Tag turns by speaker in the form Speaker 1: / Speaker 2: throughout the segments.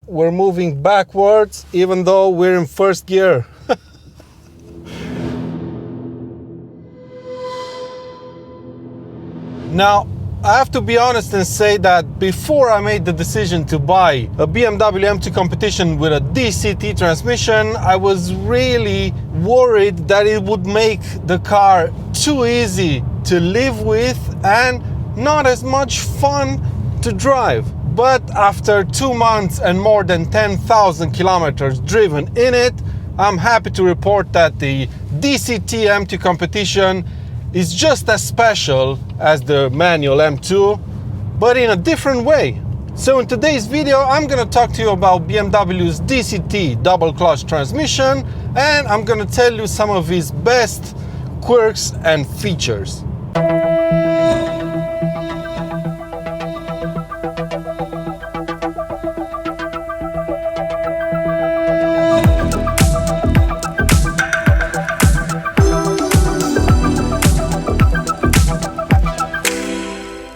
Speaker 1: we're moving backwards even though we're in first gear. Now, I have to be honest and say that before I made the decision to buy a BMW M2 Competition with a DCT transmission, I was really worried that it would make the car too easy to live with and not as much fun to drive. But after 2 months and more than 10,000 kilometers driven in it, I'm happy to report that the DCT M2 Competition is just as special as the manual M2, but in a different way. So in today's video, I'm gonna talk to you about BMW's DCT double clutch transmission, and I'm gonna tell you some of its best quirks and features.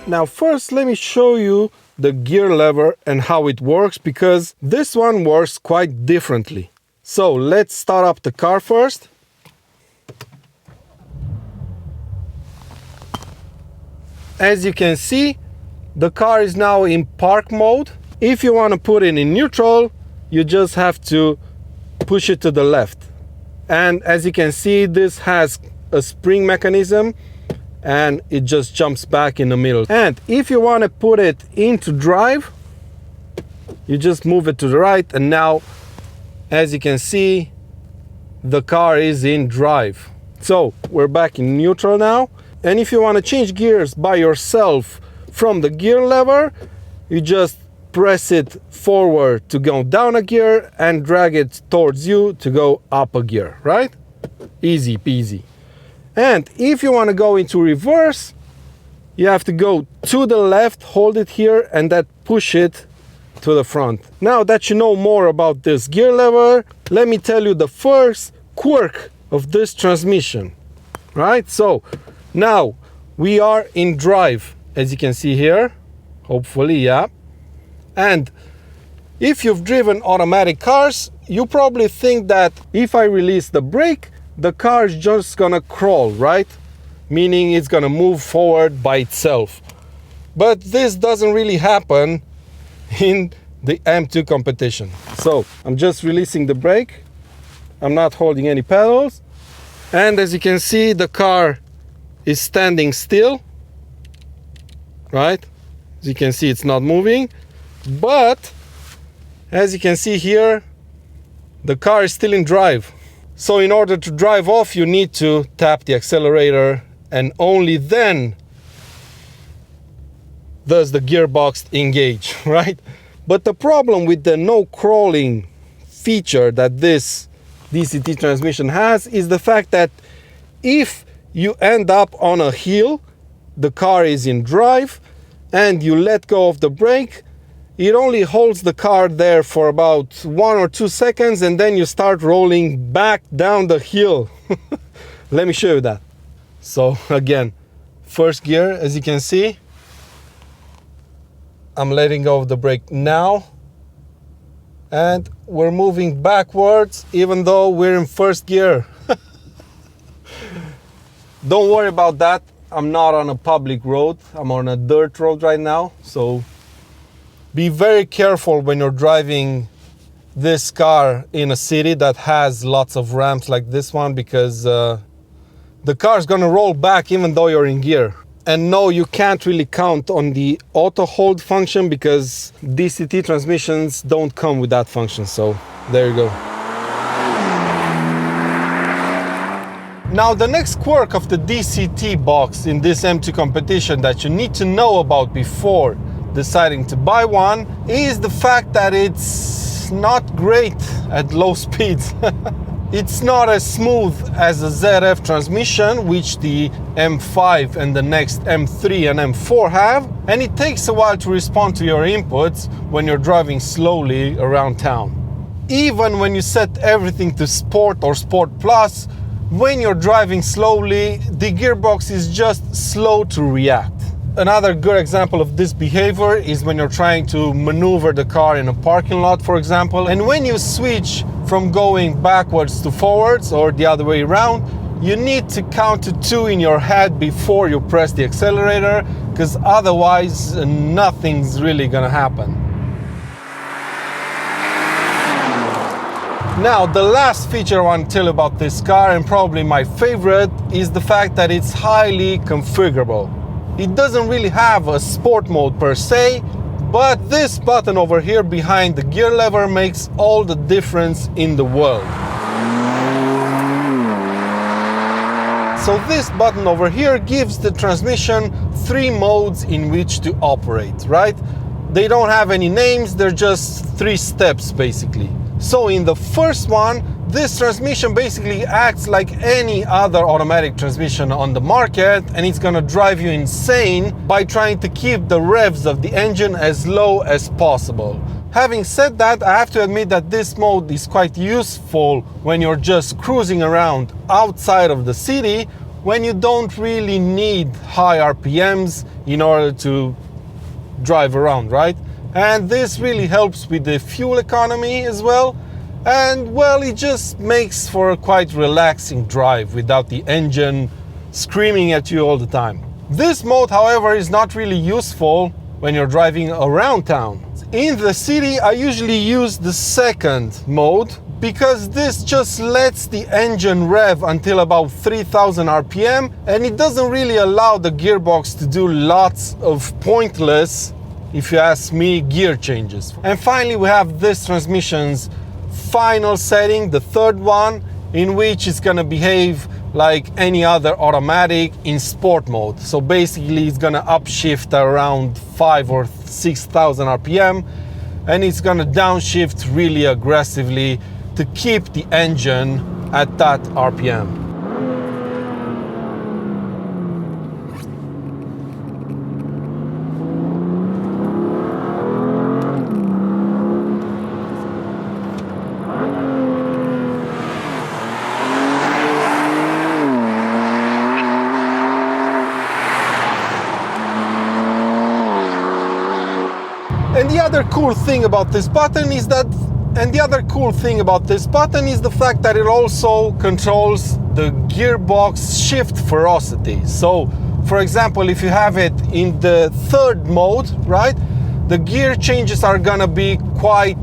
Speaker 1: Now first, let me show you the gear lever and how it works, because this one works quite differently. So let's start up the car first. As you can see, the car is now in park mode. If you want to put it in neutral, you just have to push it to the left. And as you can see, this has a spring mechanism and it just jumps back in the middle. And if you want to put it into drive, you just move it to the right, and now, as you can see, the car is in drive. So we're back in neutral now. And if you want to change gears by yourself from the gear lever, you just press it forward to go down a gear and drag it towards you to go up a gear, right? Easy peasy. And if you want to go into reverse, you have to go to the left, hold it here, and then push it to the front. Now that you know more about this gear lever, let me tell you the first quirk of this transmission, right? So now we are in drive, as you can see here, hopefully, yeah. And if you've driven automatic cars, you probably think that if I release the brake, the car is just gonna crawl, right? Meaning it's gonna move forward by itself. But this doesn't really happen in the M2 Competition. So I'm just releasing the brake. I'm not holding any pedals. And as you can see, the car is standing still, right? As you can see, it's not moving. But as you can see here, the car is still in drive. So in order to drive off, you need to tap the accelerator, and only then does the gearbox engage, right? But the problem with the no crawling feature that this DCT transmission has is the fact that if you end up on a hill, the car is in drive, and you let go of the brake, it only holds the car there for about 1 or 2 seconds, and then you start rolling back down the hill. Let me show you that. So again, first gear, as you can see, I'm letting go of the brake now, and we're moving backwards even though we're in first gear. Don't worry about that. I'm not on a public road. I'm on a dirt road right now, so be very careful when you're driving this car in a city that has lots of ramps like this one, because the car is gonna roll back even though you're in gear. And no, you can't really count on the auto hold function, because DCT transmissions don't come with that function. So there you go. Now the next quirk of the DCT box in this M2 Competition that you need to know about before deciding to buy one is the fact that it's not great at low speeds. It's not as smooth as a ZF transmission, which the M5 and the next M3 and M4 have, and it takes a while to respond to your inputs when you're driving slowly around town. Even when you set everything to Sport or Sport Plus, when you're driving slowly, the gearbox is just slow to react. Another good example of this behavior is when you're trying to maneuver the car in a parking lot, for example. And when you switch from going backwards to forwards or the other way around, you need to count to 2 in your head before you press the accelerator, because otherwise nothing's really gonna happen. Now, the last feature I want to tell you about this car, and probably my favorite, is the fact that it's highly configurable. It doesn't really have a sport mode per se, but this button over here behind the gear lever makes all the difference in the world. So this button over here gives the transmission 3 modes in which to operate, right? They don't have any names, they're just 3 steps basically. So in the first one, this transmission basically acts like any other automatic transmission on the market, and it's gonna drive you insane by trying to keep the revs of the engine as low as possible. Having said that, I have to admit that this mode is quite useful when you're just cruising around outside of the city, when you don't really need high RPMs in order to drive around, right? And this really helps with the fuel economy as well. And well, it just makes for a quite relaxing drive without the engine screaming at you all the time. This mode, however, is not really useful when you're driving around town. In the city, I usually use the second mode because this just lets the engine rev until about 3000 RPM, and it doesn't really allow the gearbox to do lots of pointless, if you ask me, gear changes. And finally, we have this transmission's final setting, the third one, in which it's gonna behave like any other automatic in sport mode. So basically it's gonna upshift around 5,000 or 6,000 RPM, and it's gonna downshift really aggressively to keep the engine at that RPM. And the other cool thing about this button is the fact that it also controls the gearbox shift velocity. So, for example, if you have it in the third mode, right, the gear changes are gonna be quite,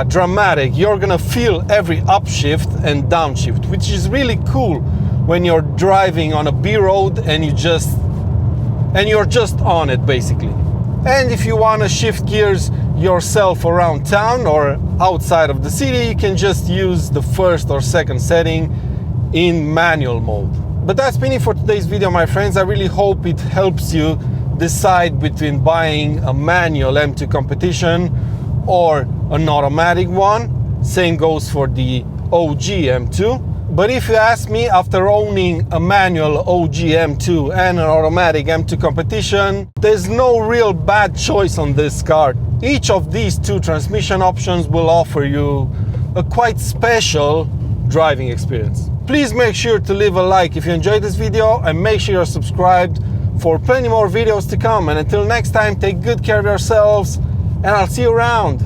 Speaker 1: dramatic. You're gonna feel every upshift and downshift, which is really cool when you're driving on a B road and you're just on it basically. And if you want to shift gears yourself around town or outside of the city, you can just use the first or second setting in manual mode. But that's been it for today's video, my friends. I really hope it helps you decide between buying a manual M2 Competition or an automatic one. Same goes for the OG M2. But if you ask me, after owning a manual OG M2 and an automatic M2 Competition, there's no real bad choice on this car. Each of these 2 transmission options will offer you a quite special driving experience. Please make sure to leave a like if you enjoyed this video, and make sure you're subscribed for plenty more videos to come. And until next time, take good care of yourselves, and I'll see you around.